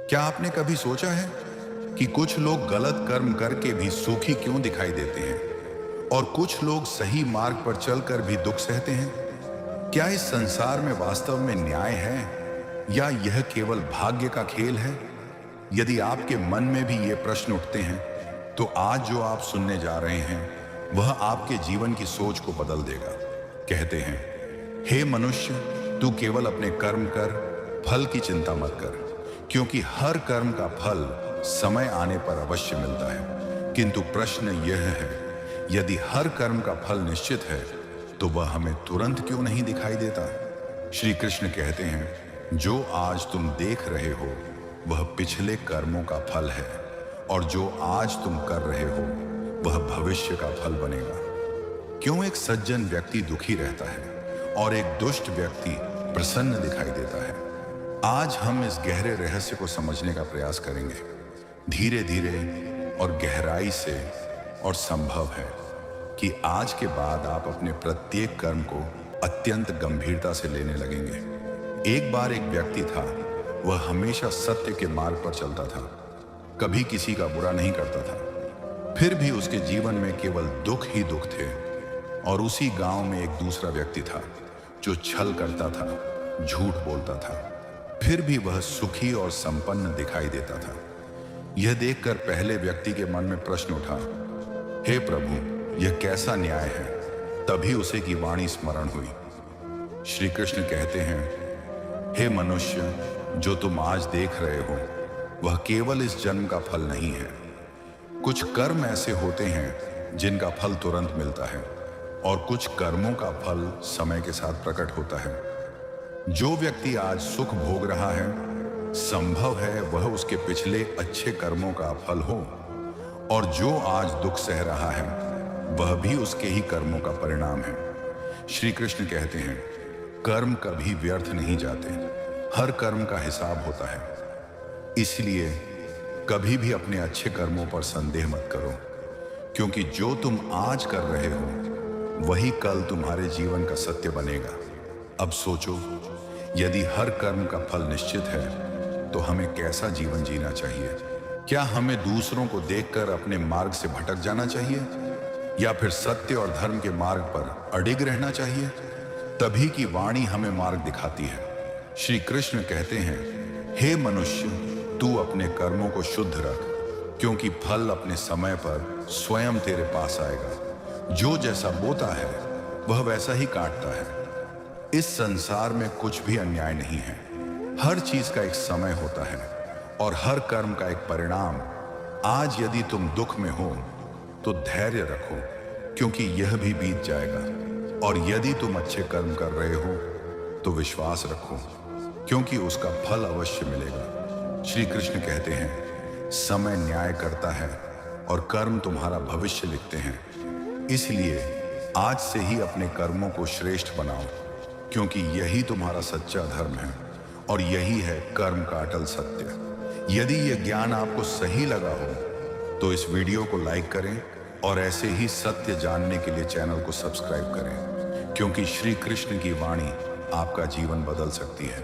क्या आपने कभी सोचा है कि कुछ लोग गलत कर्म करके भी सुखी क्यों दिखाई देते हैं और कुछ लोग सही मार्ग पर चलकर भी दुख सहते हैं? क्या इस संसार में वास्तव में न्याय है या यह केवल भाग्य का खेल है? यदि आपके मन में भी ये प्रश्न उठते हैं, तो आज जो आप सुनने जा रहे हैं वह आपके जीवन की सोच को बदल देगा। कहते हैं, हे मनुष्य, तू केवल अपने कर्म कर, फल की चिंता मत कर, क्योंकि हर कर्म का फल समय आने पर अवश्य मिलता है। किंतु प्रश्न यह है, यदि हर कर्म का फल निश्चित है तो वह हमें तुरंत क्यों नहीं दिखाई देता? श्री कृष्ण कहते हैं, जो आज तुम देख रहे हो वह पिछले कर्मों का फल है, और जो आज तुम कर रहे हो वह भविष्य का फल बनेगा। क्यों एक सज्जन व्यक्ति दुखी रहता है और एक दुष्ट व्यक्ति प्रसन्न दिखाई देता है? आज हम इस गहरे रहस्य को समझने का प्रयास करेंगे, धीरे धीरे और गहराई से। और संभव है कि आज के बाद आप अपने प्रत्येक कर्म को अत्यंत गंभीरता से लेने लगेंगे। एक बार एक व्यक्ति था, वह हमेशा सत्य के मार्ग पर चलता था, कभी किसी का बुरा नहीं करता था। फिर भी उसके जीवन में केवल दुख ही दुख थे। और उसी गांव में एक दूसरा व्यक्ति था जो छल करता था, झूठ बोलता था, फिर भी वह सुखी और संपन्न दिखाई देता था। यह देखकर पहले व्यक्ति के मन में प्रश्न उठा, हे प्रभु, यह कैसा न्याय है? तभी उसे की वाणी स्मरण हुई। श्री कृष्ण कहते हैं, हे मनुष्य, जो तुम आज देख रहे हो वह केवल इस जन्म का फल नहीं है। कुछ कर्म ऐसे होते हैं जिनका फल तुरंत मिलता है, और कुछ कर्मों का फल समय के साथ प्रकट होता है। जो व्यक्ति आज सुख भोग रहा है, संभव है वह उसके पिछले अच्छे कर्मों का फल हो, और जो आज दुख सह रहा है वह भी उसके ही कर्मों का परिणाम है। श्री कृष्ण कहते हैं, कर्म कभी व्यर्थ नहीं जाते, हर कर्म का हिसाब होता है। इसलिए कभी भी अपने अच्छे कर्मों पर संदेह मत करो, क्योंकि जो तुम आज कर रहे हो वही कल तुम्हारे जीवन का सत्य बनेगा। अब सोचो, यदि हर कर्म का फल निश्चित है तो हमें कैसा जीवन जीना चाहिए? क्या हमें दूसरों को देखकर अपने मार्ग से भटक जाना चाहिए, या फिर सत्य और धर्म के मार्ग पर अडिग रहना चाहिए? तभी की वाणी हमें मार्ग दिखाती है। श्री कृष्ण कहते हैं, हे मनुष्य, तू अपने कर्मों को शुद्ध रख, क्योंकि फल अपने समय पर स्वयं तेरे पास आएगा। जो जैसा बोता है वह वैसा ही काटता है। इस संसार में कुछ भी अन्याय नहीं है, हर चीज का एक समय होता है और हर कर्म का एक परिणाम। आज यदि तुम दुख में हो तो धैर्य रखो, क्योंकि यह भी बीत जाएगा। और यदि तुम अच्छे कर्म कर रहे हो तो विश्वास रखो, क्योंकि उसका फल अवश्य मिलेगा। श्री कृष्ण कहते हैं, समय न्याय करता है और कर्म तुम्हारा भविष्य लिखते हैं। इसलिए आज से ही अपने कर्मों को श्रेष्ठ बनाओ, क्योंकि यही तुम्हारा सच्चा धर्म है और यही है कर्म का अटल सत्य। यदि यह ज्ञान आपको सही लगा हो तो इस वीडियो को लाइक करें, और ऐसे ही सत्य जानने के लिए चैनल को सब्सक्राइब करें, क्योंकि श्री कृष्ण की वाणी आपका जीवन बदल सकती है।